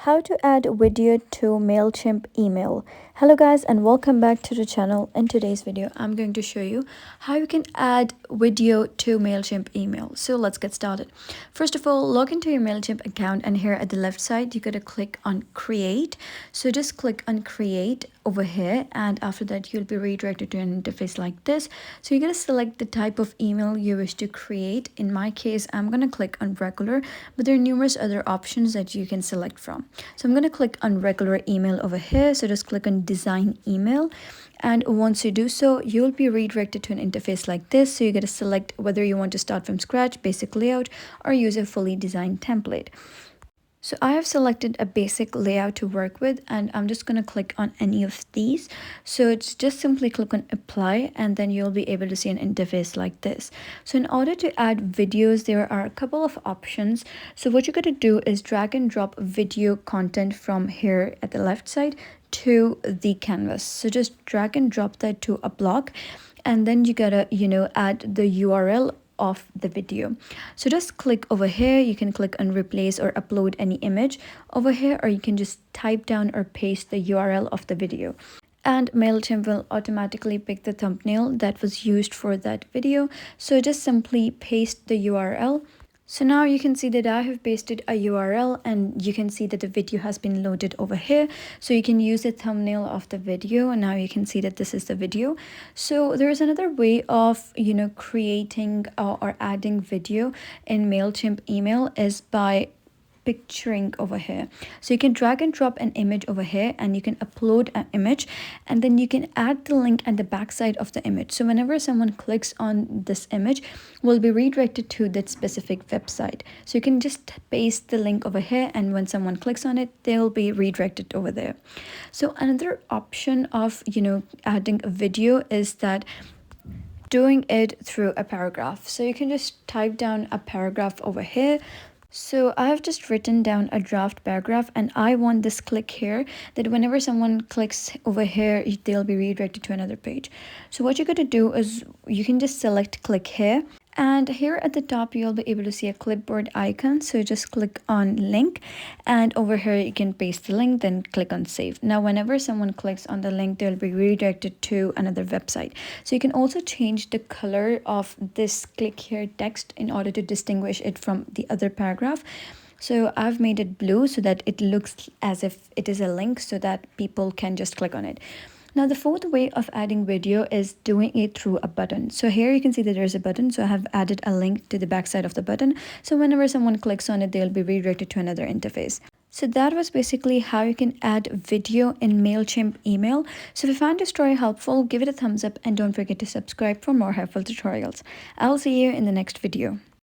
How to add video to MailChimp email. Hello guys and welcome back to the channel. In today's video I'm going to show you how you can add video to MailChimp email. So let's get started. First of all, log into your MailChimp account, and here at the left side you gotta click on create. So just click on create over here, and after that you'll be redirected to an interface like this. So you're gonna select the type of email you wish to create. In my case, I'm gonna click on regular, but there are numerous other options that you can select from. So I'm going to click on regular email over here. So just click on design email, and once you do so, you'll be redirected to an interface like this. So you got to select whether you want to start from scratch, basic layout, or use a fully designed template. So I have selected a basic layout to work with, and I'm just going to click on any of these. So it's just simply click on apply, and then you'll be able to see an interface like this. So in order to add videos, there are a couple of options. So what you're going to do is drag and drop video content from here at the left side to the canvas. So just drag and drop that to a block, and then you gotta add the URL of the video. So just click over here. You can click on replace or upload any image over here, or you can just type down or paste the URL of the video, and MailChimp will automatically pick the thumbnail that was used for that video. So just simply paste the URL. So now you can see that I have pasted a URL, and you can see that the video has been loaded over here. So you can use the thumbnail of the video, and now you can see that this is the video. So there is another way of creating or adding video in MailChimp email is by picturing over here. So you can drag and drop an image over here, and you can upload an image, and then you can add the link at the back side of the image. So whenever someone clicks on this image, will be redirected to that specific website. So you can just paste the link over here, and when someone clicks on it, they'll be redirected over there. So another option of adding a video is that doing it through a paragraph. So you can just type down a paragraph over here. So I have just written down a draft paragraph, and I want this click here, that whenever someone clicks over here, they'll be redirected to another page. So what you're going to do is you can just select click here, and here at the top you'll be able to see a clipboard icon. So just click on link, and over here you can paste the link, then click on save. Now whenever someone clicks on the link, they'll be redirected to another website. So you can also change the color of this click here text in order to distinguish it from the other paragraph. So I've made it blue so that it looks as if it is a link, so that people can just click on it. Now the fourth way of adding video is doing it through a button. So here you can see that there's a button. So I have added a link to the back side of the button. So whenever someone clicks on it, they'll be redirected to another interface. So that was basically how you can add video in MailChimp email. So if you found this tutorial helpful, give it a thumbs up, and don't forget to subscribe for more helpful tutorials. I'll see you in the next video.